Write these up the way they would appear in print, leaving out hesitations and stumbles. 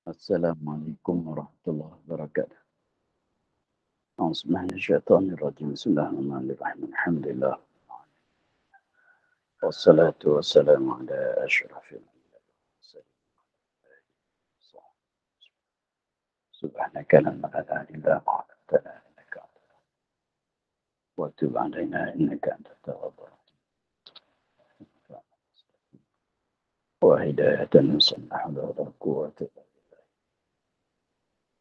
Assalamualaikum warahmatullahi wabarakatuh. A'udzubillahi Bismillahirrahmanirrahim. Alhamdulillah. Wassalatu wassalamu ala asyrafil mursalin. Subhanaka la ilaha illa anta innaka wa tub alaina innaka antat tawwabur rahim. Wa hidayatan sunnah wa quwwata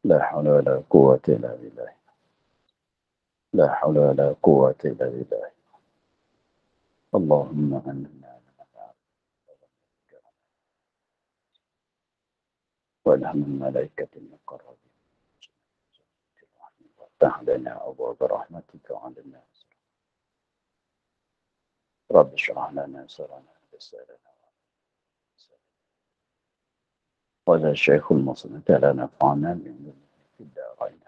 la hawla wa la quwwata illa billah. La hawla wa la quwwata illa billah. Allahumma anna والهم الملائكة المقربين وافتح لنا أبواب رحمتك وعلمنا رب اشرح لنا صدرنا ويسر لنا قال الشيخ المصنع تعالى نفعنا من في الدارين.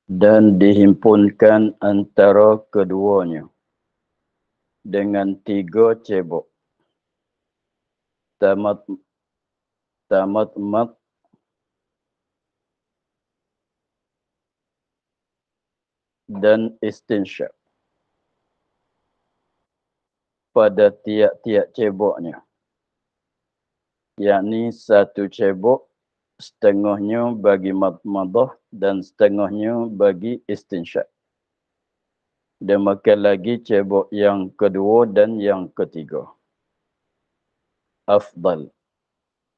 Dan dihimpunkan antara keduanya dengan 3 cebok. Tamat mat dan istinsyak pada tiap-tiap ceboknya, yakni 1 cebok setengahnya bagi madmadah dan setengahnya bagi istinsyak. Demikian lagi cebok yang kedua dan yang ketiga. Afdal,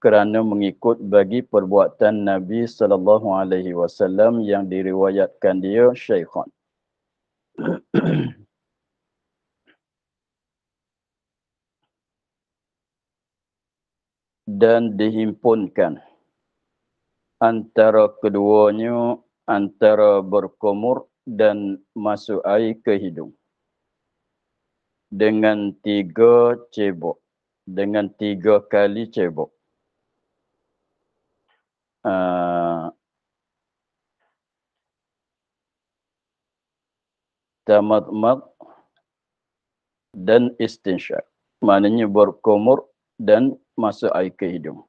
kerana mengikut bagi perbuatan Nabi SAW yang diriwayatkan dia syaikhan. Dan dihimpunkan antara keduanya antara berkumur dan masuk air ke hidung dengan 3 cebok, dengan 3 kali cebok. Tamat dan istinsyak, maknanya berkumur dan masuk air ke hidung.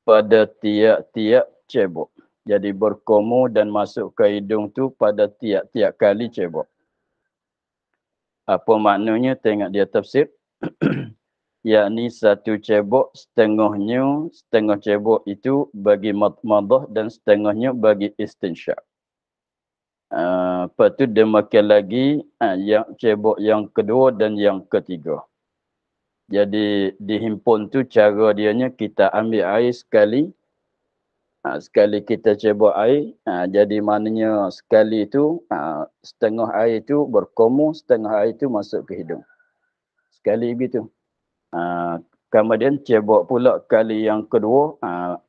Pada tiap-tiap cebok. Jadi berkumur dan masuk ke hidung tu pada tiap-tiap kali cebok. Apa maknanya? Tengok dia tafsir. Yakni 1 cebok setengah cebok itu bagi madmadah dan setengahnya bagi istinsyak. Lepas tu demikian lagi yang cebok yang kedua dan yang ketiga. Jadi dihimpun tu cara dianya kita ambil air sekali. Sekali kita cebok air, jadi maknanya sekali itu setengah air itu berkumur, setengah air itu masuk ke hidung. Sekali begitu. Kemudian cebok pula kali yang kedua,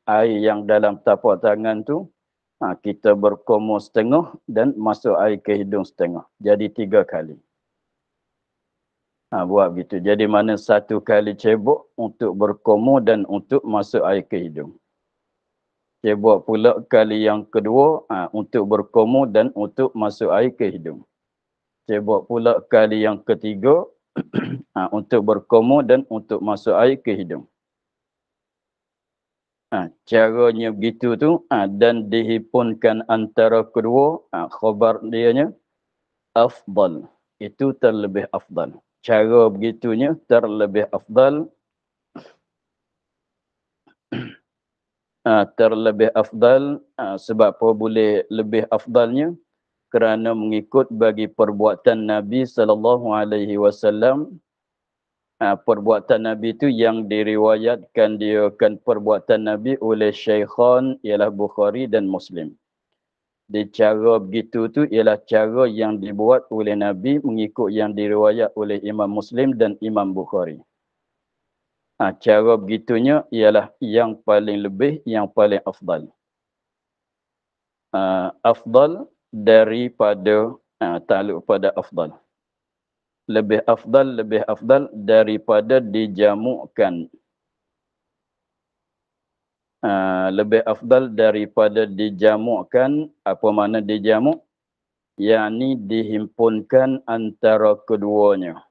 air yang dalam tapak tangan tu kita berkumur setengah dan masuk air ke hidung setengah. Jadi 3 kali. Buat begitu. Jadi mana 1 kali cebok untuk berkumur dan untuk masuk air ke hidung. Cebok pula kali yang kedua untuk berkumur dan untuk masuk air ke hidung. Cebok pula kali yang ketiga untuk berkumur dan untuk masuk air ke hidung. Caranya begitu tu dan dihimpunkan antara kedua, khabar dianya afdal. Itu terlebih afdal. Cara begitunya terlebih afdal. Terlebih afdal sebab apa boleh lebih afdalnya? Kerana mengikut bagi perbuatan Nabi SAW. Perbuatan Nabi itu yang diriwayatkan dia kan perbuatan Nabi oleh syaikhan ialah Bukhari dan Muslim. Di cara begitu tu ialah cara yang dibuat oleh Nabi mengikut yang diriwayat oleh Imam Muslim dan Imam Bukhari. Cara begitunya ialah yang paling lebih, yang paling afdal. Afdal daripada takluk pada afdal. Lebih afdal daripada dijamukkan. lebih afdal daripada dijamukkan. Apa makna dijamuk? Yakni dihimpunkan antara keduanya.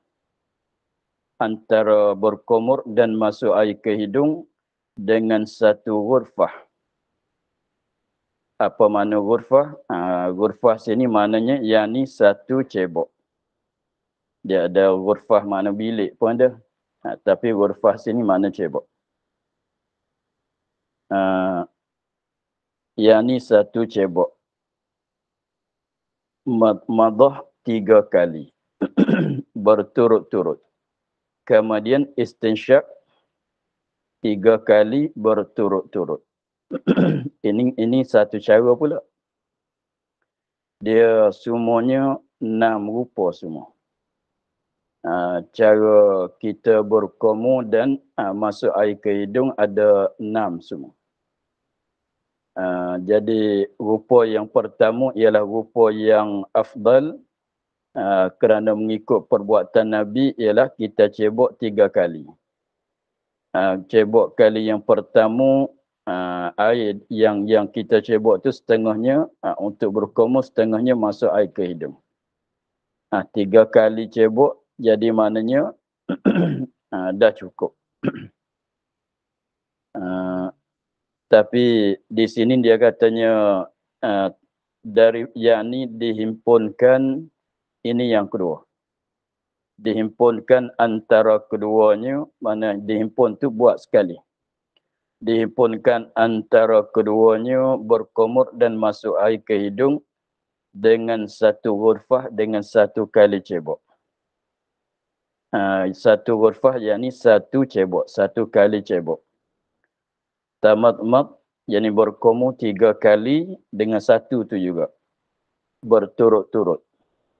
Antara berkumur dan masuk air ke hidung dengan satu ghurfah. Apa makna ghurfah? Ghurfah sini maknanya yakni satu cebok. Dia ada ghurfah makna bilik pun ada. Tapi ghurfah sini makna cebok. Yakni satu cebok. Madah 3 kali. Berturut-turut. Kemudian istinsyak 3 kali berturut-turut. Ini satu cara pula. Dia semuanya 6 rupa semua. Cara kita berkomu dan masuk air ke hidung ada 6 semua. Jadi rupa yang pertama ialah rupa yang afdal kerana mengikut perbuatan Nabi ialah kita cebok 3 kali. Cebok kali yang pertama air yang kita cebok tu setengahnya untuk berkomu, setengahnya masuk air ke hidung. 3 kali cebok jadi maknanya dah cukup. Tapi di sini dia katanya dari yakni dihimpunkan, ini yang kedua. Dihimpunkan antara keduanya, mana dihimpun tu buat sekali. Dihimpunkan antara keduanya berkumur dan masuk air ke hidung dengan satu ghurfah, dengan satu kali cebok. Satu ghurfah yakni satu cebok, satu kali cebok. Tamat-mat, yakni berkomu 3 kali dengan satu tu juga. Berturut-turut.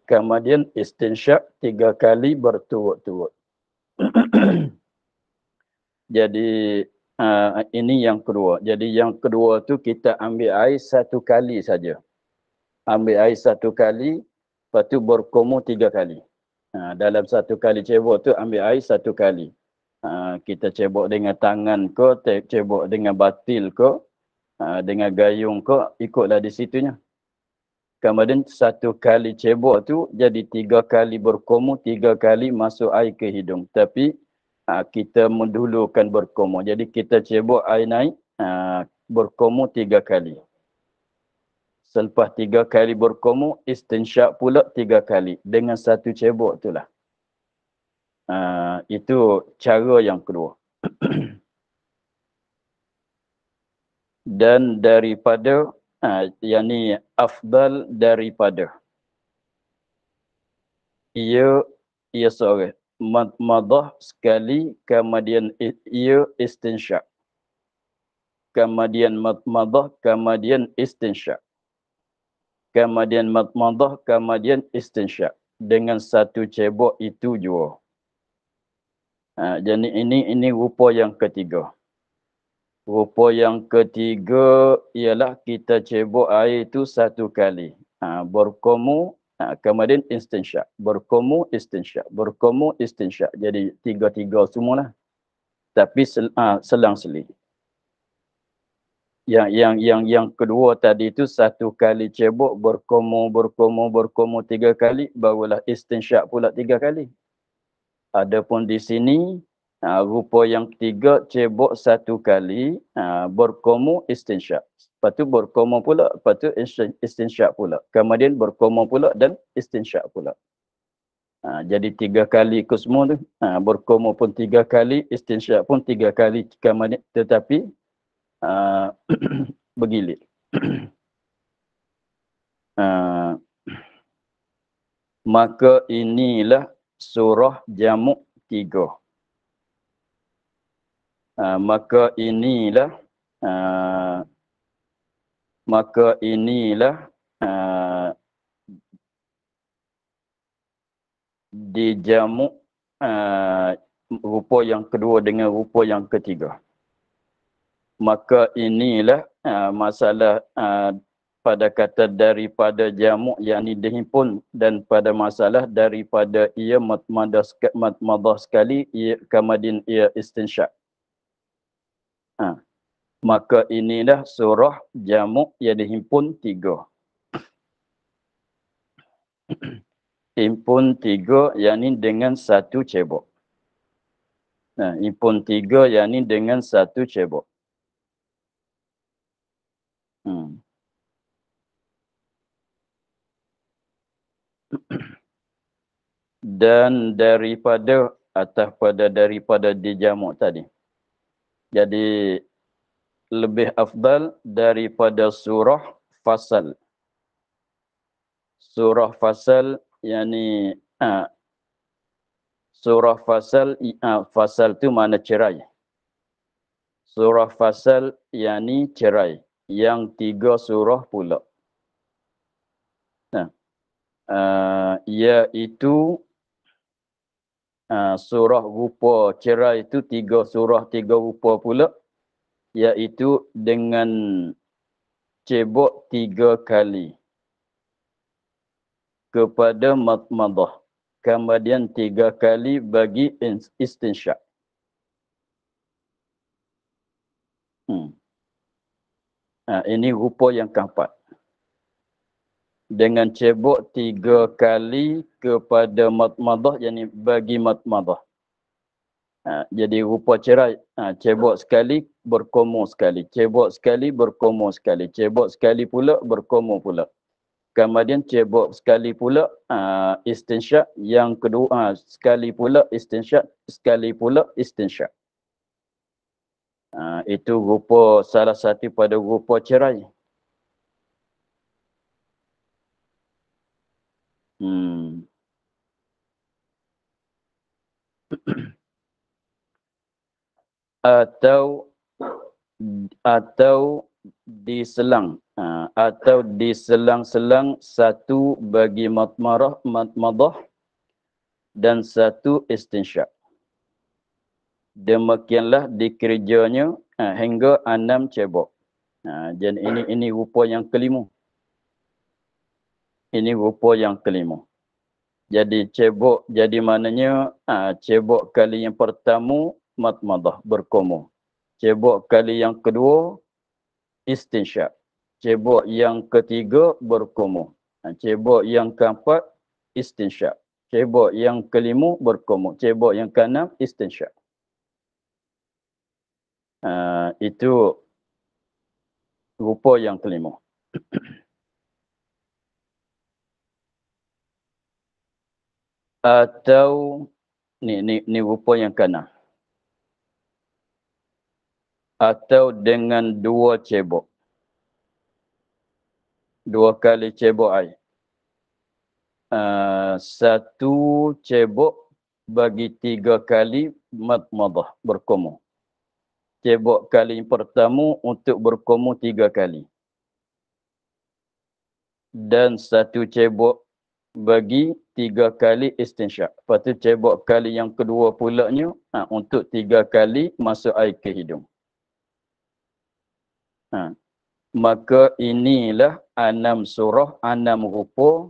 Kemudian istinsyak 3 kali berturut-turut. Jadi ini yang kedua. Jadi yang kedua tu kita ambil air 1 kali saja. Ambil air 1 kali, lepas tu berkomu 3 kali. Dalam 1 kali cebok tu ambil air 1 kali. Kita cebok dengan tangan ke, cebok dengan batil ke, dengan gayung ke, ikutlah di situnya. Kemudian 1 kali cebok tu jadi 3 kali berkomu, 3 kali masuk air ke hidung. Tapi kita mendahulukan berkomu. Jadi kita cebok air naik, berkomu 3 kali. Selepas 3 kali berkomu, istinsyak pula 3 kali. Dengan 1 cebok itulah. Itu cara yang kedua. Dan daripada, yakni afdal daripada. Ia sorry. Madah sekali, kemudian ia istinsyak. Kemudian madah, kemudian istinsyak. Kemudian madah, kemudian istinsyak. Dengan 1 cebok itu jua. Jadi ini rupa yang ketiga. Rupa yang ketiga ialah kita cebok air itu 1 kali. Berkomu, kemudian istinsyak. Berkomu, istinsyak. Berkomu, istinsyak. Jadi 3-3 semualah. Tapi selang-seling. Yang kedua tadi itu 1 kali cebok, berkomu 3 kali, barulah istinsyak pula 3 kali. Adapun di sini rupa yang ketiga cebok 1 kali, berkomu istinsyak. Lepas tu berkomu pula, lepas tu istinsyak pula. Kemudian berkomu pula dan istinsyak pula. Jadi 3 kali ke semua tu. Berkomu pun 3 kali, istinsyak pun 3 kali. Kemudian, tetapi bergilir. Maka inilah surah Jamuk 3. Maka inilah dijamuk rupa yang kedua dengan rupa yang ketiga. Maka inilah masalah pada kata daripada jamuk yakni dihimpun, dan pada masalah daripada ia madah sekali, ia kemudian ia istinsyak. Maka inilah surah jamak yang dihimpun 3. Himpun 3 yakni dengan satu cebok. Nah, himpun 3 yakni dengan satu cebok. Dan daripada daripada dijamak tadi. Jadi lebih afdal daripada surah fasal. Surah fasal yakni surah fasal fasal tu mana cerai. Surah fasal yakni cerai yang 3 surah pula. Nah, iaitu surah rupa cerai itu 3 surah 3 rupa pula, iaitu dengan cebok 3 kali kepada madmadah, kemudian 3 kali bagi istinsyak. Ini rupa yang keempat. Dengan cebok 3 kali kepada madmadah, yakni bagi madmadah. Jadi rupa cerai, cebok sekali, berkomo sekali. Cebok sekali, berkomo sekali. Cebok sekali pula, berkomo pula. Kemudian cebok sekali pula istinsyak. Yang kedua, sekali pula istinsyak. Sekali pula istinsyak. Itu rupa salah satu pada rupa cerai. Atau diselang atau diselang-selang satu bagi madmadah dan satu istinsyak. Demikianlah dikerjanya hingga 6 cebok. Jadi ini rupa yang kelima. Ini rupa yang kelima. Jadi cebok, jadi maknanya cebok kali yang pertama madmadah, berkomo. Cebok kali yang kedua istinsyak. Cebok yang ketiga berkomo. Cebok yang keempat istinsyak. Cebok yang kelima berkomo. Cebok yang keenam istinsyak. Itu rupa yang kelima. Atau ni rupa yang keenam. Atau dengan 2 cebok. 2 kali cebok air. 1 cebok bagi 3 kali madmadah, berkomo. Cebok kali pertama untuk berkomo 3 kali. Dan 1 cebok bagi 3 kali istinsyak. Lepas tu cebok kali yang kedua pulaknya untuk 3 kali masuk air ke hidung. Maka inilah 6 surah, 6 rupa.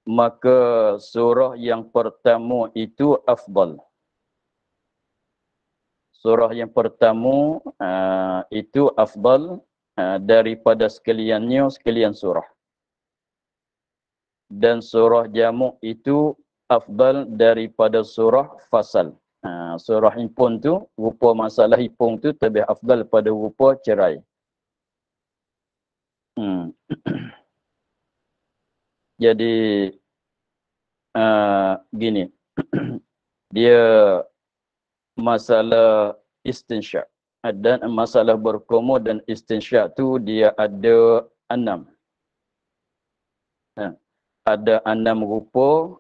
Maka surah yang pertama itu afdal. Surah yang pertama itu afdal daripada sekalian surah. Dan surah jamak itu afdal daripada surah fasal. Surah himpun tu, rupa masalah himpun tu lebih afdal pada rupa cerai. Jadi gini, dia masalah istinsyak dan masalah berkomo dan istinsyak tu dia ada 6. Ada 6 rupa.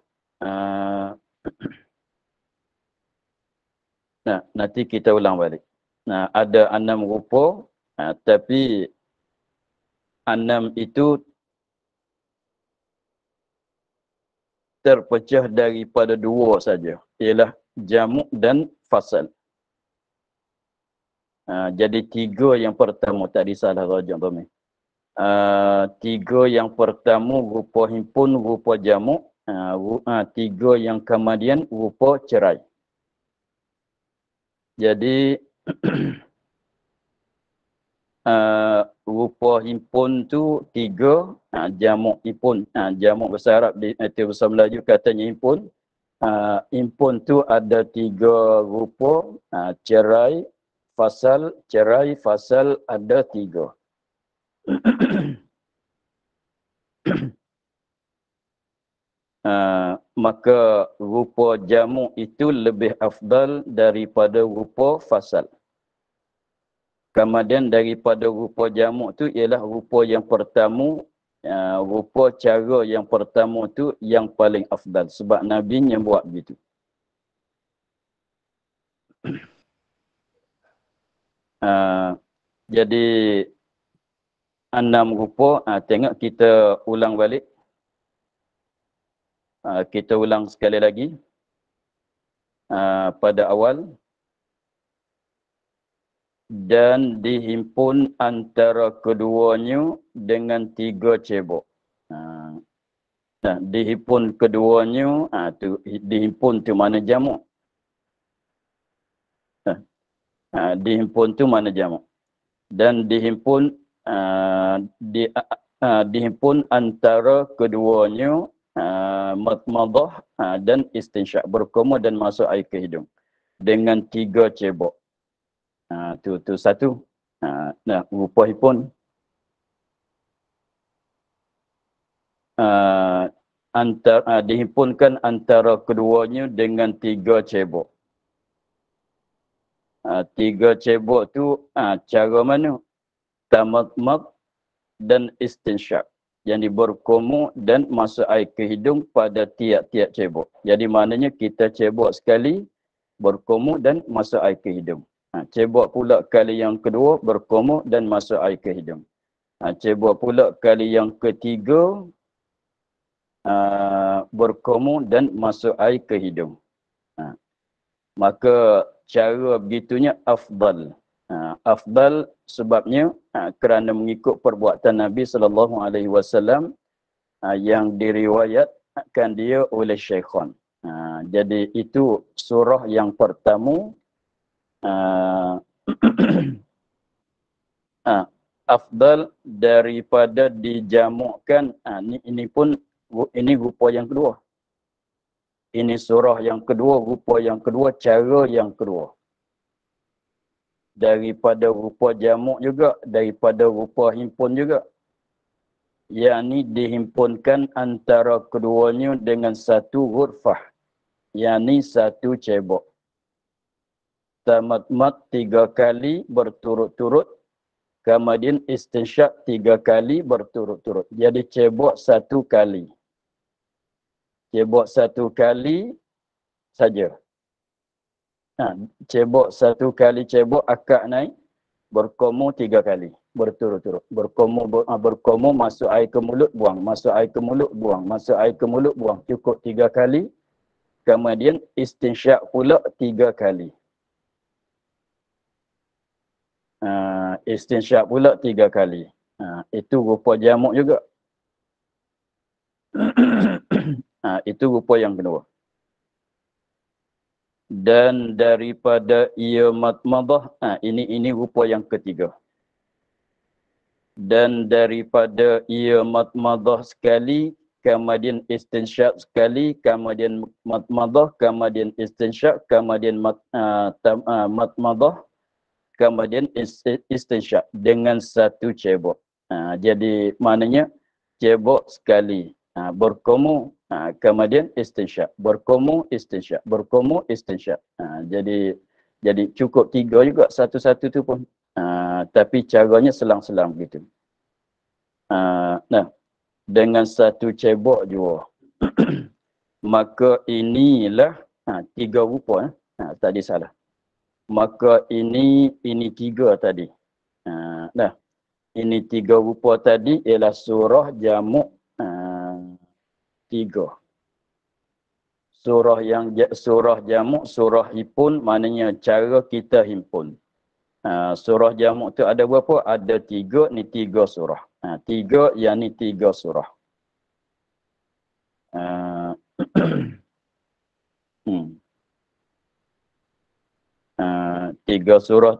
Nanti kita ulang balik. Ada 6 rupa, tapi 6 itu terpecah daripada 2 saja, ialah jamak dan fasal. Jadi 3 yang pertama, tadi salah rajak Tommy. 3 yang pertama rupa himpun, rupa jamak. 3 yang kemudian rupa cerai. Jadi Rupa himpun tu 3, jamak himpun. Jamak bahasa Arab, itu bahasa Melayu katanya himpun. Himpun tu ada 3 rupa, cerai, fasal ada 3. Maka rupa jamak itu lebih afdal daripada rupa fasal. Kemudian daripada rupa jamak tu ialah rupa yang pertama, rupa cara yang pertama tu yang paling afdal sebab Nabi yang buat begitu. Jadi 6 rupa, tengok kita ulang balik. Kita ulang sekali lagi. Pada awal. Dan dihimpun antara keduanya dengan 3 cebok. Dihimpun keduanya, dihimpun tu mana jamak? Dihimpun tu mana jamak? Dan dihimpun dihimpun antara keduanya matmadah dan istinsyak, berkoma dan masuk air ke hidung dengan 3 cebok. Tu satu. Rupa himpun. Dihimpunkan antara keduanya dengan 3 cebok. 3 cebok tu cara mana? Tamatmat dan istinsyak. Yang berkomo dan masuk air ke hidung pada tiap-tiap cebok. Jadi maknanya kita cebok sekali, berkomo dan masuk air ke hidung. Cebok pula kali yang kedua, berkomo dan masuk air ke hidung. Cebok pula kali yang ketiga, berkomo dan masuk air ke hidung. Maka cara begitunya afdal. Afdal sebabnya kerana mengikut perbuatan Nabi SAW yang diriwayatkan dia oleh Syaikhan. Jadi itu surah yang pertama. Afdal daripada dijamakkan. Ini rupa yang kedua. Ini surah yang kedua, rupa yang kedua, cara yang kedua. Daripada rupa jamak juga, daripada rupa himpun juga. Yang ini dihimpunkan antara keduanya dengan satu ghurfah. Yang ini satu cebok. Tamatmat 3 kali berturut-turut. Kemudian istinsyak 3 kali berturut-turut. Jadi cebok 1 kali. Cebok 1 kali saja. Cebok 1 kali cebok akak naik. Berkomo 3 kali. Berturut-turut. Berkomo masuk air ke mulut, buang. Masuk air ke mulut, buang. Masuk air ke mulut, buang. Cukup 3 kali. Kemudian istinsyak pula 3 kali. Istinsyak pula 3 kali. Itu rupa jamak juga. Itu rupa yang kedua. Dan daripada ia matmadah, ini rupa yang ketiga. Dan daripada ia matmadah sekali, kemudian istinsyak sekali, kemudian matmadah, kemudian istinsyak, kemudian matmadah, kemudian istinsyak dengan satu cebok. Jadi maknanya cebok sekali. Berkomo, kemudian istinsyak. Berkomo, istinsyak. Berkomo, istinsyak. Jadi cukup 3 juga satu-satu tu pun. Tapi caranya selang-selang gitu. Dengan satu cebok juga. Maka inilah 3 rupa. Tadi salah. Maka ini 3 tadi. Ini 3 rupa tadi ialah surah jamak 3. Surah jamak, surah himpun maknanya cara kita himpun. Surah jamak tu ada berapa? Ada 3, ni 3 surah. 3 yang ni 3 surah. Tiga surah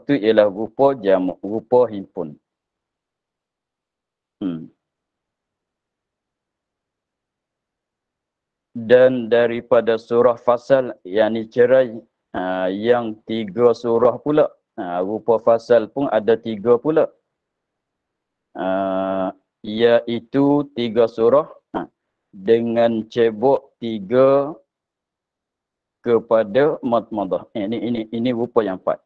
tu ialah rupa jamak, rupa himpun. Dan daripada surah fasal, yakni cerai, yang 3 surah pula. Rupa fasal pun ada 3 pula. Iaitu 3 surah dengan cebok 3 kepada madmadah. Ini rupa yang 4.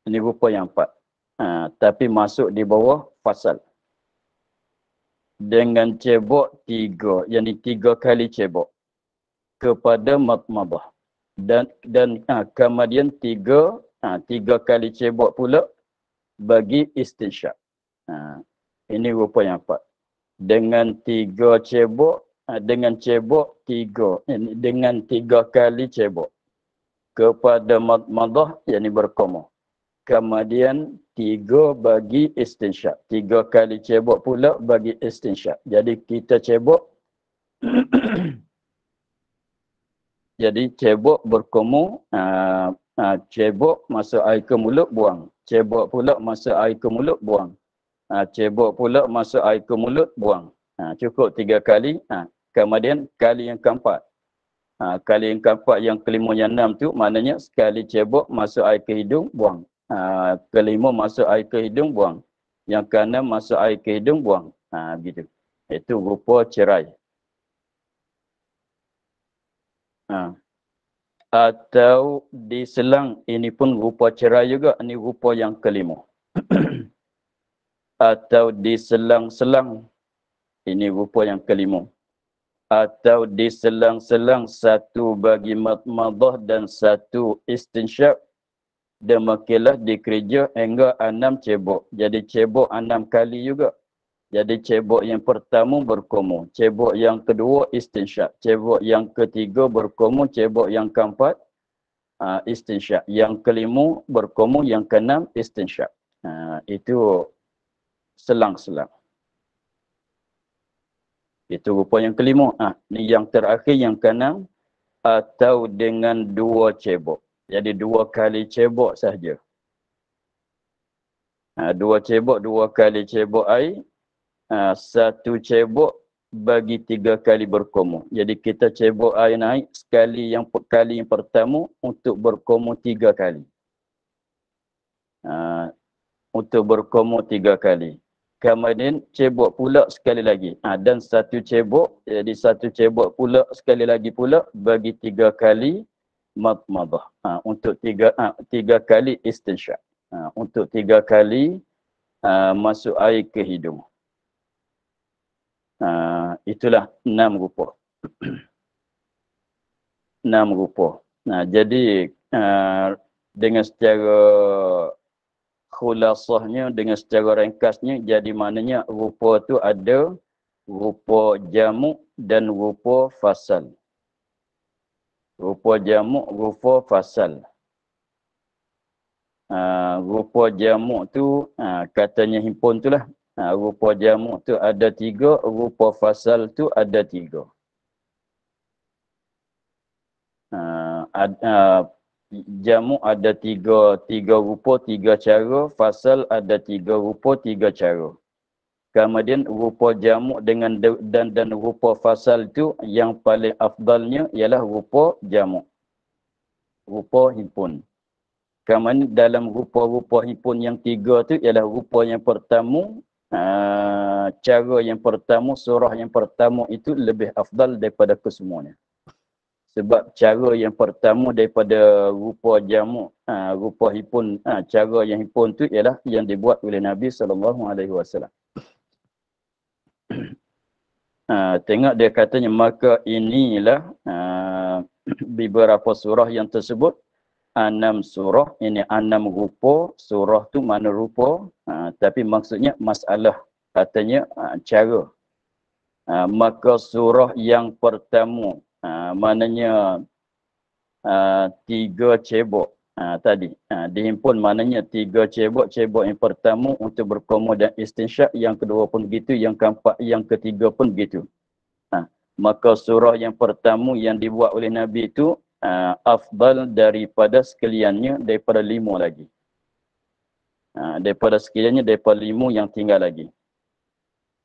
Ini rupa yang 4. Tapi masuk di bawah fasal. Dengan cebok 3, yakni 3 kali cebok kepada madmadah. Dan kemudian 3 kali cebok pula bagi istinsyak. Ini rupa yang 4. Dengan 3 cebok, dengan cebok 3, dengan 3 kali cebok kepada madmadah, yakni berkomah. Kemudian 3 bagi istinsyak. 3 kali cebok pula bagi istinsyak. Jadi kita cebok. Jadi cebok berkomu. Cebok masuk air ke mulut, buang. Cebok pula masuk air ke mulut, buang. Cebok pula masuk air ke mulut, buang. Cukup 3 kali. Kemudian kali yang keempat. Kali yang keempat, yang kelima, yang 6 tu maknanya sekali cebok masuk air ke hidung, buang. Kelima masuk air ke hidung, buang. Yang keenam masuk air ke hidung, buang. Begitu. Itu rupa cerai. Atau diselang, ini pun rupa cerai juga. Ini rupa yang kelima. Atau diselang-selang, ini rupa yang kelima. Atau diselang-selang, satu bagi madmadah dan satu istinsyak. Demikianlah dikerja hingga 6 cebok. Jadi cebok 6 kali juga. Jadi cebok yang pertama berkomu. Cebok yang kedua istinsyak. Cebok yang ketiga berkomu. Cebok yang keempat istinsyak. Yang kelima berkomu. Yang keenam istinsyak. Itu selang-selang. Itu rupa yang kelima. Ini yang terakhir, yang keenam. Atau dengan 2 cebok. Jadi 2 kali cebok sahaja. 2 cebok, 2 kali cebok air. 1 cebok bagi 3 kali berkomu. Jadi kita cebok air naik kali yang pertama untuk berkomu 3 kali. Untuk berkomu 3 kali. Kemudian cebok pula sekali lagi. Dan 1 cebok, jadi 1 cebok pula sekali lagi pula bagi 3 kali madmadah. Untuk 3 kali istinsyak. Untuk 3 kali masuk air ke hidung. Itulah 6 rupa. 6 rupa. Jadi dengan secara khulasahnya, dengan secara ringkasnya, jadi maknanya rupa tu ada rupa jamuk dan rupa fasal. Rupa jamuk, rupa fasal. Rupa jamuk tu katanya himpun tu lah. Rupa jamuk tu ada 3, rupa fasal tu ada 3. Jamuk ada 3 rupa, 3 cara. Fasal ada 3 rupa, 3 cara. Kemudian rupa jamuk dengan dan rupa fasal tu yang paling afdalnya ialah rupa jamuk. Rupa himpun. Kemudian dalam rupa-rupa himpun yang 3 tu ialah rupa yang pertama, cara yang pertama, surah yang pertama itu lebih afdal daripada kesemuanya. Sebab cara yang pertama daripada rupa jamuk, rupa himpun, cara yang himpun tu ialah yang dibuat oleh Nabi SAW. Tengok dia katanya, maka inilah beberapa surah yang tersebut. 6 surah, ini 6 rupa. Surah tu mana rupa, tapi maksudnya masalah, katanya cara. Maka surah yang pertama, maknanya 3 cebok tadi. Dihimpun maknanya 3 cebok. Cebok yang pertama untuk berkomu dan istinsyak, yang kedua pun begitu, yang keempat, yang ketiga pun begitu. Maka surah yang pertama yang dibuat oleh Nabi itu afdal daripada sekaliannya daripada 5 lagi. Daripada sekaliannya daripada 5 yang tinggal lagi.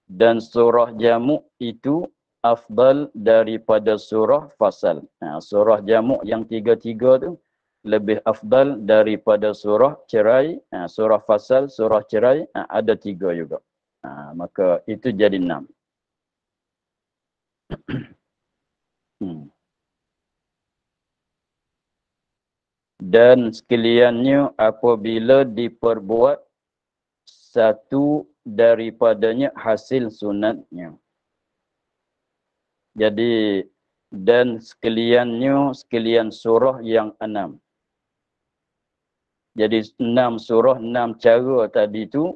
Dan surah Jamuk itu afdal daripada surah Fasal. Surah Jamuk yang 3-3 tu lebih afdal daripada surah Cerai. Surah Fasal, surah Cerai ada 3 juga. Maka itu jadi 6. Dan sekaliannya apabila diperbuat satu daripadanya hasil sunatnya. Jadi dan sekalian surah yang 6. Jadi 6 surah, 6 cara tadi tu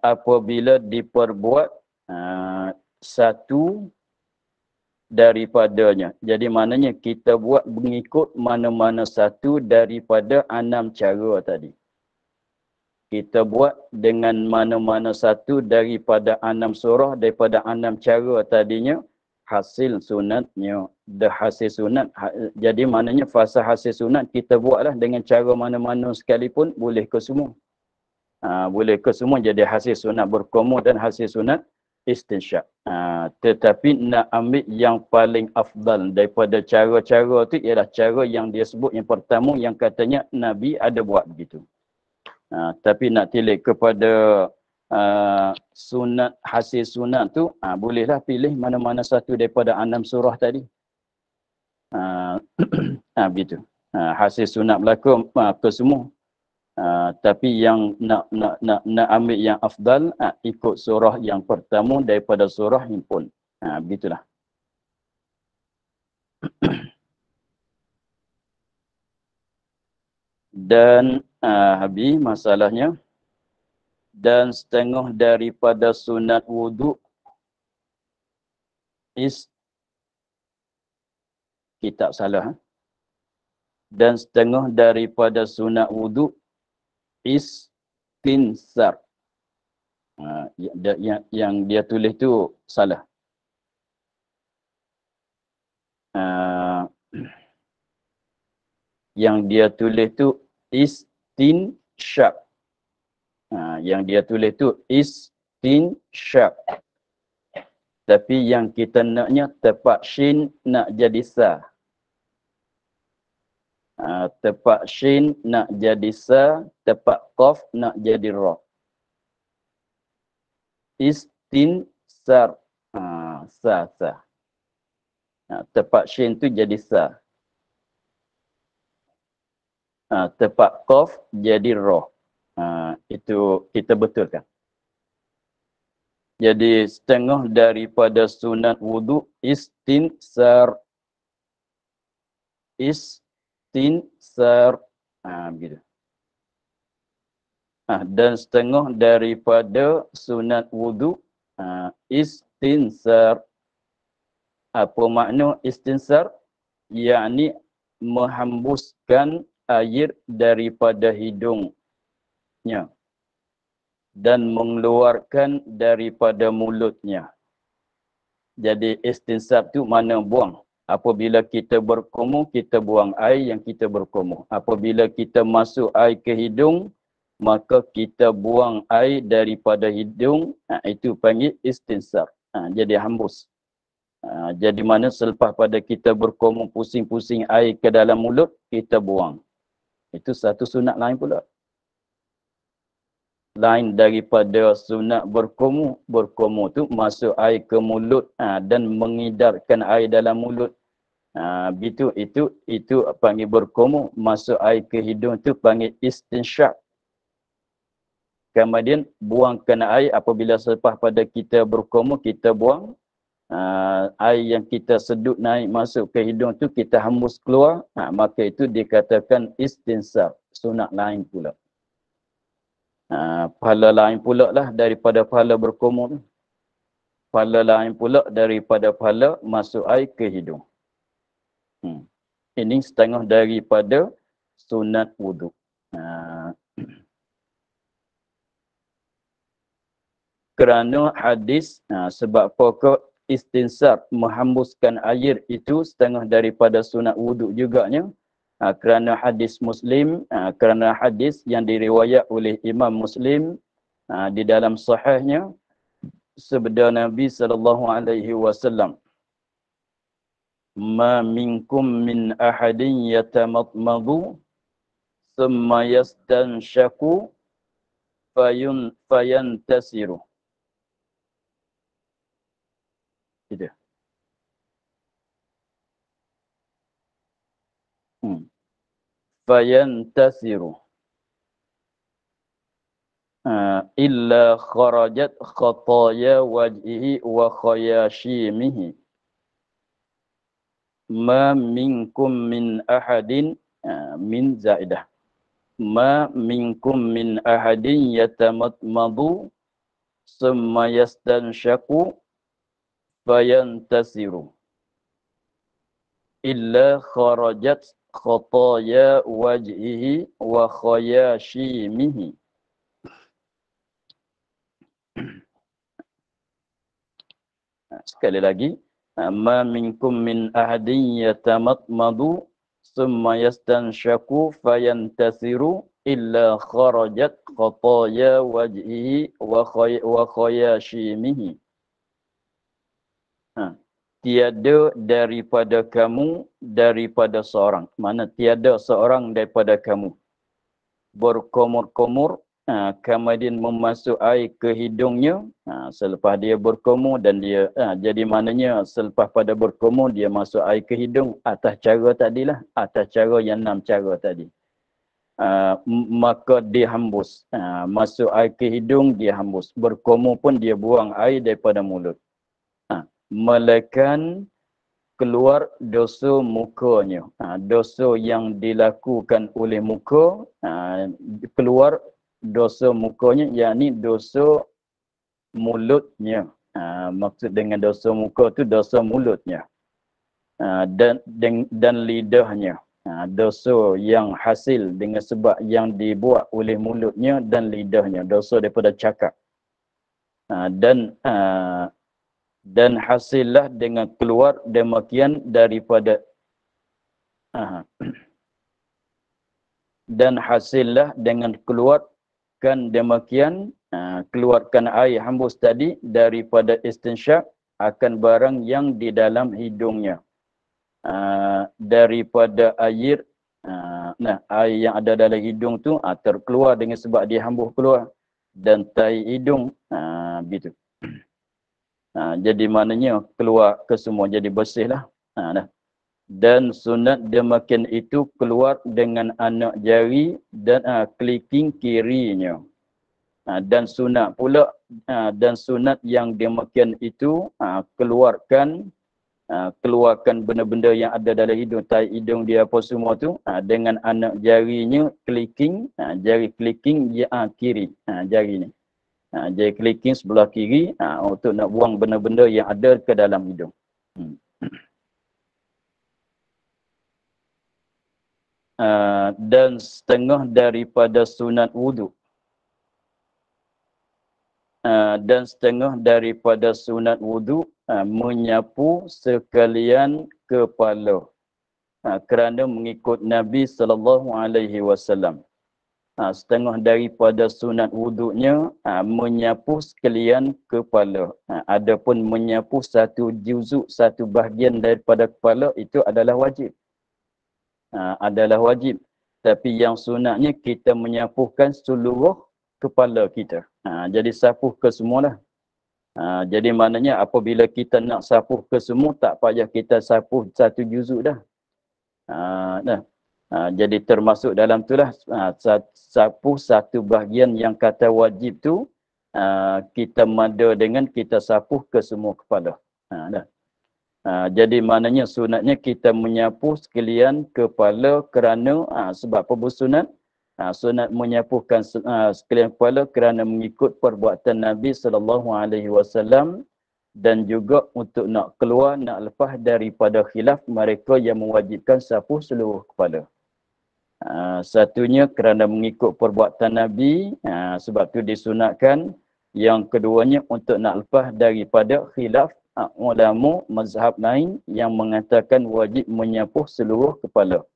apabila diperbuat satu daripadanya. Jadi maknanya kita buat mengikut mana-mana satu daripada 6 cara tadi. Kita buat dengan mana-mana satu daripada 6 surah, daripada 6 cara tadinya, hasil sunatnya. Hasil sunat. Jadi maknanya fasa hasil sunat kita buatlah dengan cara mana-mana sekalipun, boleh ke semua. Boleh ke semua jadi hasil sunat berkomu dan hasil sunat istinsyak. Tetapi nak ambil yang paling afdal daripada cara-cara tu ialah cara yang dia sebut yang pertama yang katanya Nabi ada buat begitu. Tapi nak tilik kepada sunat, hasil sunat tu, bolehlah pilih mana-mana satu daripada 6 surah tadi. Begitu. Hasil sunat berlaku ke semua. Tapi yang nak ambil yang afdal, ikut surah yang pertama daripada surah himpun. Begitulah. Dan habis masalahnya, dan setengah daripada sunat wuduk kitab salah. Dan setengah daripada sunat wuduk istinsar. Yang dia tulis tu salah. Yang dia tulis tu istinsyak. Yang dia tulis tu istinsyak. Tapi yang kita naknya tepat shin nak jadi sa. Tepat shin nak jadi sa, tepat qaf nak jadi ra. Istinsar. Sa. Tepat shin tu jadi sa. Tepat qaf jadi ra. Itu kita betulkan. Jadi setengah daripada sunat wuduk istinsar. Istinsar. Begitu. Dan setengah daripada sunat wuduk istinsar. Apa makna istinsar? Yakni menghembuskan air daripada hidungnya dan mengeluarkan daripada mulutnya. Jadi istinsar tu mana buang. Apabila kita berkumur, kita buang air yang kita berkumur. Apabila kita masuk air ke hidung, maka kita buang air daripada hidung. Itu panggil istinsar. Jadi hembus. Jadi mana selepas pada kita berkumur pusing-pusing air ke dalam mulut, kita buang. Itu satu sunat lain pula. Lain daripada sunat berkumur. Berkumur tu masuk air ke mulut dan mengidarkan air dalam mulut. Itu panggil berkumur. Masuk air ke hidung tu panggil istinsyak. Kemudian buangkan air apabila selepas pada kita berkumur, kita buang. Air yang kita sedut naik masuk ke hidung tu kita hembus keluar, maka itu dikatakan istinsar, sunat lain pula. Pahala lain pula lah daripada pahala berkumur tu. Pahala lain pula daripada pahala masuk air ke hidung. Ini setengah daripada sunat wuduk. Kerana hadis, sebab pokok istinsar, menghembuskan air itu setengah daripada sunat wuduk juganya. Kerana hadis Muslim, kerana hadis yang diriwayat oleh Imam Muslim di dalam sahihnya, sabda Nabi SAW, "Ma minkum min ahadin yatamatmadu thumma yastanshaku fayantasiru." Gitu. Fayantasiru illa kharajat khataya wajhihi wa khayashimihi. Ma minkum min ahadin min zaidah. Ma minkum min ahadin yatamatmadu summa yastanshaku fayantasiru illa kharajat khataya wajhihi wa khayashimihi. Sekali lagi, ma minkum min ahadin yatamatmadu summa yastanshaku fayantasiru illa kharajat khataya wajhihi wa khayashimihi. Tiada daripada kamu daripada seorang. Mana tiada seorang daripada kamu berkumur-kumur, kemudian memasuk air ke hidungnya, selepas dia berkumur dan dia, jadi maknanya selepas pada berkumur dia masuk air ke hidung atas cara tadilah, atas cara yang 6 cara tadi. Maka dia hembus, masuk air ke hidung dia hembus, berkumur pun dia buang air daripada mulut. Melainkan keluar dosa mukanya, dosa yang dilakukan oleh muka, keluar dosa mukanya, yakni dosa mulutnya. Maksud dengan dosa muka tu dosa mulutnya, dan lidahnya. Dosa yang hasil dengan sebab yang dibuat oleh mulutnya dan lidahnya, dosa daripada cakap. Dan hasillah dengan keluar demikian daripada dan hasillah dengan keluarkan demikian, keluarkan air hembus tadi daripada istinsyak akan barang yang di dalam hidungnya, daripada air, air yang ada dalam hidung tu terkeluar dengan sebab dia hembus keluar, dan tai hidung, gitu. Jadi maknanya keluar ke semua, jadi bersih lah. Dan sunat demikian itu keluar dengan anak jari dan kelingking kirinya. Dan sunat pula, dan sunat yang demikian itu keluarkan benda-benda yang ada dalam hidung, tai hidung dia apa semua tu, dengan anak jarinya kelingking, jari kelingking kiri, jari ni. Jari kelingking sebelah kiri, untuk nak buang benda-benda yang ada ke dalam hidung. Dan setengah daripada sunat wuduk. Dan setengah daripada sunat wuduk, menyapu sekalian kepala, kerana mengikut Nabi SAW. Setengah daripada sunat wuduknya menyapu sekalian kepala. Adapun menyapu satu juzuk, satu bahagian daripada kepala, itu adalah wajib. Adalah wajib. Tapi yang sunatnya kita menyapukan seluruh kepala kita. Jadi sapuh ke semualah. Jadi maknanya apabila kita nak sapuh ke semua, tak payah kita sapuh satu juzuk dah. Jadi termasuk dalam itulah sapuh satu bahagian yang kata wajib tu, kita mada dengan kita sapuh ke semua kepala. Jadi maknanya sunatnya kita menyapu sekalian kepala kerana sebab apa bersunat? Sunat menyapukan sekalian kepala kerana mengikut perbuatan Nabi SAW, dan juga untuk nak keluar, nak lepas daripada khilaf mereka yang mewajibkan sapuh seluruh kepala. Satunya kerana mengikut perbuatan Nabi, sebab tu disunatkan. Yang keduanya untuk nak lepas daripada khilaf ulama mazhab lain yang mengatakan wajib menyapuh seluruh kepala.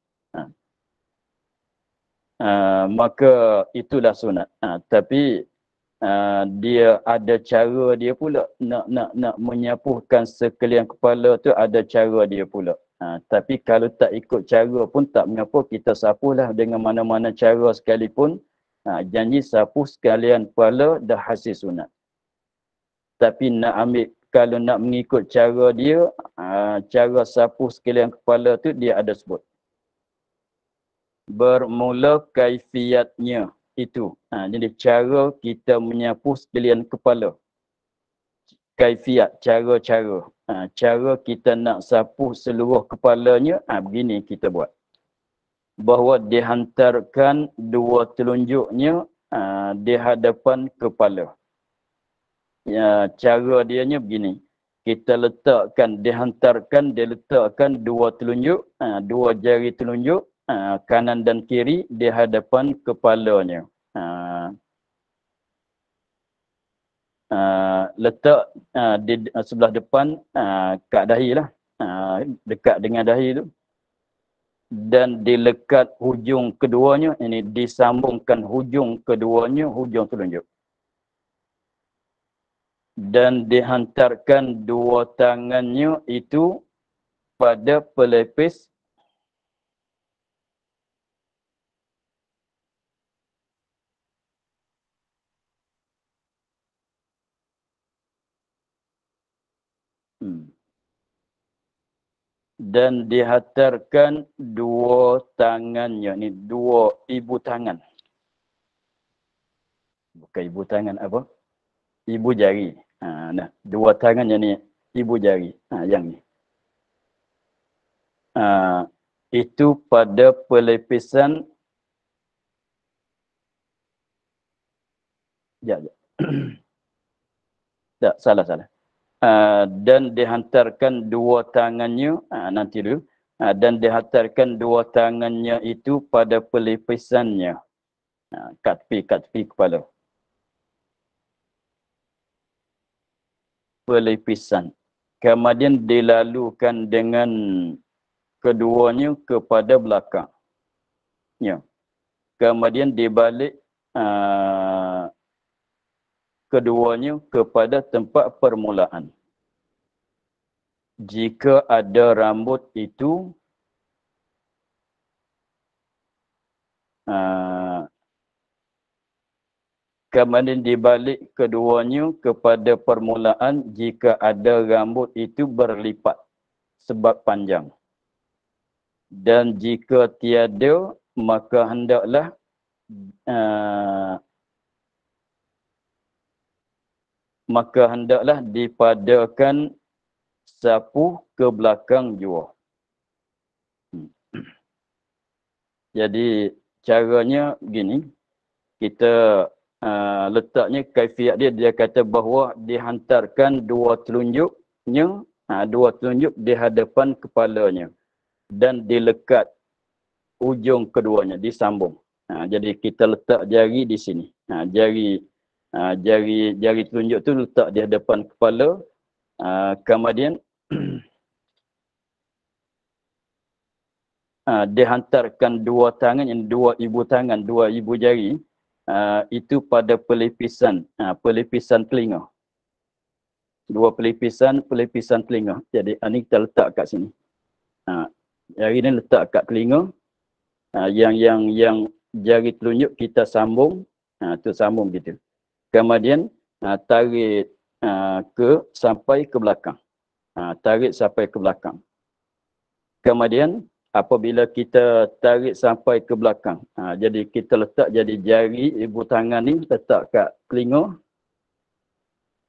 Maka itulah sunat. Tapi dia ada cara dia pula nak menyapuhkan sekalian kepala tu, ada cara dia pula. Tapi kalau tak ikut cara pun tak mengapa, kita sapuhlah dengan mana-mana cara sekalipun. Janji sapuh sekalian kepala dah hasil sunat. Tapi nak ambil, kalau nak mengikut cara dia, cara sapuh sekalian kepala tu dia ada sebut. Bermula kaifiatnya itu. Jadi cara kita menyapu sekalian kepala. Kaifiat, cara-cara. Cara kita nak sapu seluruh kepalanya, begini kita buat. Bahawa dihantarkan dua telunjuknya di hadapan kepala. Cara dianya begini. Kita letakkan, dia letakkan dua telunjuk, dua jari telunjuk, kanan dan kiri di hadapan kepalanya. Letak di sebelah depan kat dahi lah, dekat dengan dahi tu, dan dilekat hujung keduanya, ini disambungkan hujung keduanya, hujung telunjuk, dan dihantarkan dua tangannya itu pada pelipis dan dihantarkan dua tangannya, ni dua ibu tangan, bukan ibu tangan apa, ibu jari. Nah, dua tangannya ni ibu jari, yang ni. Itu pada pelepisan tak, salah. Dan dihantarkan dua tangannya, nanti dulu, dan dihantarkan dua tangannya itu pada pelepisannya, kat tepi kepala. Pelepisan. Kemudian dilalukan dengan keduanya kepada belakang. Kemudian dibalik keduanya kepada tempat permulaan. Jika ada rambut itu kemudian dibalik keduanya kepada permulaan jika ada rambut itu berlipat sebab panjang. Dan jika tiada, maka hendaklah dipadakan sapu ke belakang jua. Jadi caranya begini, kita letaknya kaifiat dia kata bahawa dihantarkan dua telunjuknya, dua telunjuk di hadapan kepalanya dan dilekat ujung keduanya, disambung. Jadi kita letak jari di sini. Jari telunjuk tu letak di hadapan kepala. Kemudian dihantarkan dua tangan, dua ibu tangan, dua ibu jari, itu pada pelepisan telinga. Dua pelepisan telinga. Jadi ini kita letak kat sini. Jari ni letak kat telinga. Yang jari telunjuk kita sambung, tu sambung gitu. Kemudian tarik sampai ke belakang. Tarik sampai ke belakang. Kemudian apabila kita tarik sampai ke belakang, jadi kita letak, jadi jari ibu tangan ni letak kat telinga.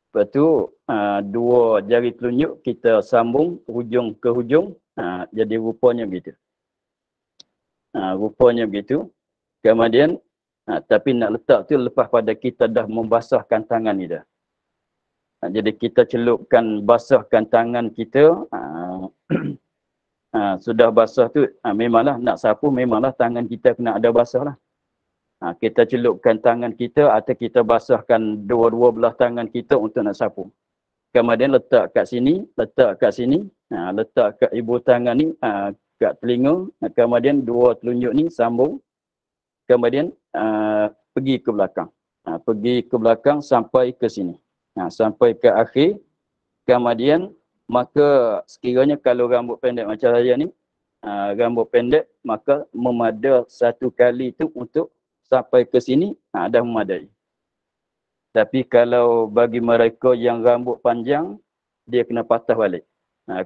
Lepas tu dua jari telunjuk kita sambung hujung ke hujung. Jadi rupanya begitu. Kemudian tapi nak letak tu lepas pada kita dah membasahkan tangan ni dah. Jadi kita celupkan, basahkan tangan kita. Sudah basah tu, memanglah nak sapu, memanglah tangan kita kena ada basah lah. Kita celupkan tangan kita atau kita basahkan dua-dua belah tangan kita untuk nak sapu. kemudian letak kat sini, letak kat ibu tangan ni, kat telinga, kemudian dua telunjuk ni sambung, kemudian pergi ke belakang. Pergi ke belakang sampai ke sini. Sampai ke akhir, kemudian maka sekiranya kalau rambut pendek macam saya ni, rambut pendek, maka memada satu kali tu untuk sampai ke sini, dah memadai. Tapi kalau bagi mereka yang rambut panjang, dia kena patah balik.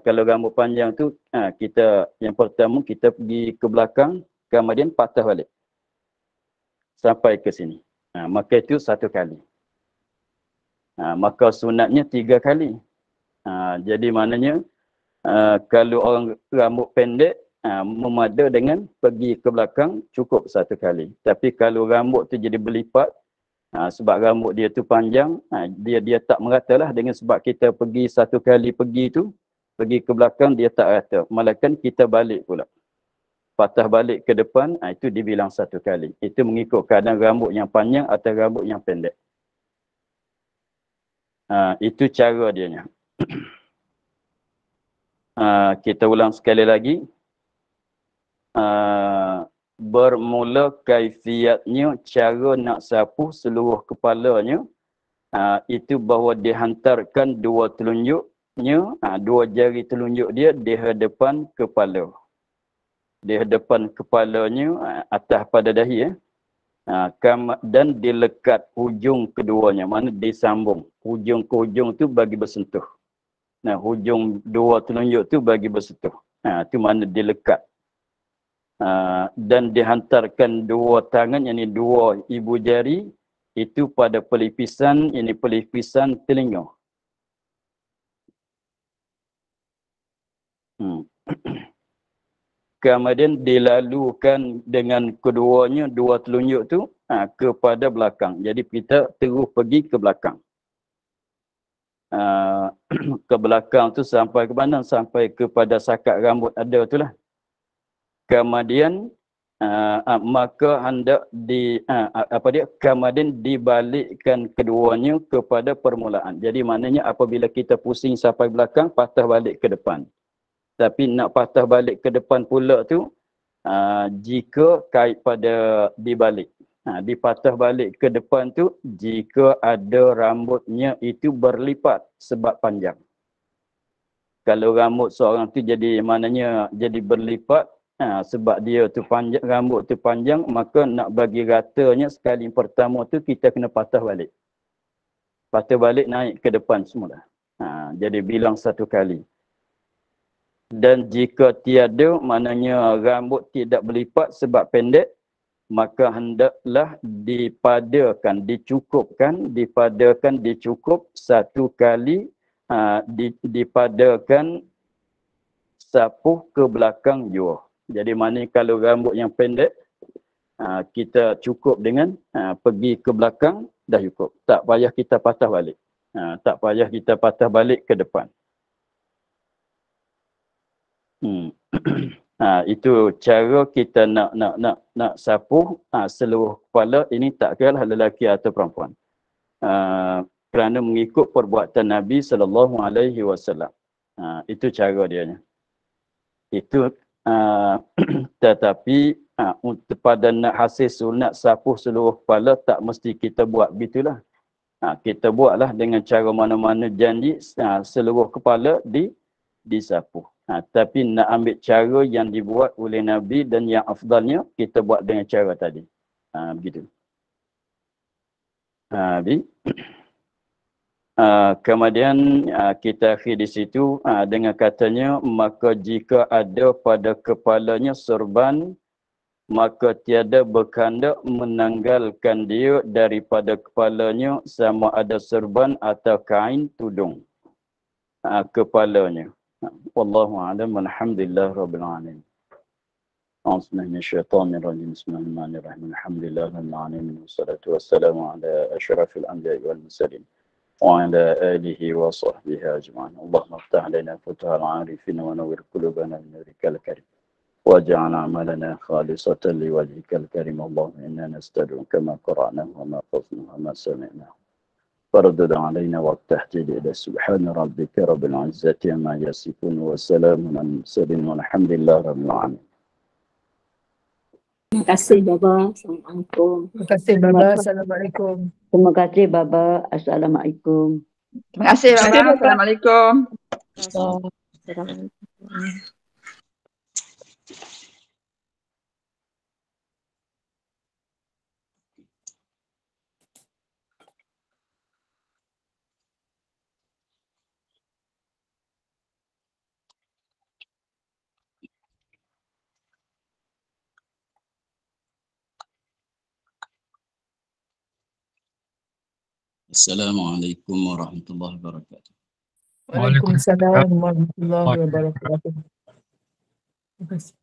Kalau rambut panjang tu, kita yang pertama kita pergi ke belakang, kemudian patah balik. Sampai ke sini. Maka itu satu kali. Maka sunatnya 3 kali. Jadi maknanya, kalau orang rambut pendek, memada dengan pergi ke belakang cukup satu kali. Tapi kalau rambut tu jadi berlipat, sebab rambut dia tu panjang, dia tak merata lah dengan sebab kita pergi satu kali pergi ke belakang dia tak rata. Malahkan kita balik pula. Patah balik ke depan, itu dibilang satu kali. Itu mengikut keadaan rambut yang panjang atau rambut yang pendek. Itu cara dianya. Kita ulang sekali lagi. Bermula kaifiatnya, cara nak sapu seluruh kepalanya, itu bahawa dihantarkan dua telunjuknya, dua jari telunjuk dia di hadapan kepala. Di hadapan kepalanya, atas pada dahi, dan dilekat hujung keduanya, mana disambung. Hujung ke hujung tu bagi bersentuh. Hujung dua telunjuk tu bagi bersentuh. Itu mana dilekat. Dan dihantarkan dua tangan, yakni dua ibu jari, itu pada pelipisan, ini pelipisan telinga. Kemudian dilalukan dengan keduanya, dua telunjuk tu, kepada belakang. Jadi kita terus pergi ke belakang. Ke belakang tu sampai ke mana? Sampai kepada sakat rambut ada tu lah. Kemudian maka hendak kemudian dibalikkan keduanya kepada permulaan. Jadi maknanya apabila kita pusing sampai belakang, patah balik ke depan. Tapi nak patah balik ke depan pula tu, jika kait pada dibalik. Dipatah balik ke depan tu jika ada rambutnya itu berlipat sebab panjang. Kalau rambut seorang tu jadi maknanya jadi berlipat, sebab dia tu panjang, rambut tu panjang, maka nak bagi ratanya sekali pertama tu kita kena patah balik. Patah balik naik ke depan semula. Jadi bilang satu kali. Dan jika tiada, maknanya rambut tidak berlipat sebab pendek, maka hendaklah dicukup satu kali, dipadakan sapuh ke belakang jua. Jadi mana kalau rambut yang pendek, kita cukup dengan pergi ke belakang, dah cukup. Tak payah kita patah balik. Tak payah kita patah balik ke depan. Itu cara kita nak sapuh seluruh kepala. Ini tak kira lelaki atau perempuan. Kerana mengikut perbuatan Nabi SAW. Itu cara dianya. Itu tetapi pada nak hasil sunat sapuh seluruh kepala tak mesti kita buat begitulah. Kita buatlah dengan cara mana-mana janji seluruh kepala disapuh. Tapi nak ambil cara yang dibuat oleh Nabi dan yang afdalnya, kita buat dengan cara tadi. Begitu. Kemudian kita akhir di situ dengan katanya, maka jika ada pada kepalanya sorban, maka tiada berkandak menanggalkan dia daripada kepalanya sama ada sorban atau kain tudung kepalanya. Wallahu a'lam, walhamdulillah rabbil alamin. A'udzubillahi minasyaitonir rajim. Bismillahirrahmanirrahim. Alhamdulillah rabbil alamin. Wassalatu wassalamu ala asyrafil anbiya'i wal mursalin wa ala alihi wa sahbihi ajma'in. Allahumma iftah lana futuhal 'arifin wa nawwir qulubana bi nurikal karim. Waj'al a'malana khalisatan liwajhikal karim. Allahumma inna nasta'd'uka ma qara'nahu wa ma qasnahu wa ma sami'nahu. فردد علينا واقتحتل إلى سبحان ربك رب العزة عما يصفون وسلام على المرسلين والحمد لله رب العالمين. Terima kasih Baba. Assalamualaikum. Terima kasih Baba. Assalamualaikum. Terima kasih Baba. Assalamualaikum. Terima kasih Baba. Assalamualaikum. Assalamualaikum. Assalamualaikum warahmatullahi wabarakatuh. Waalaikumsalam warahmatullahi wabarakatuh. Terima kasih.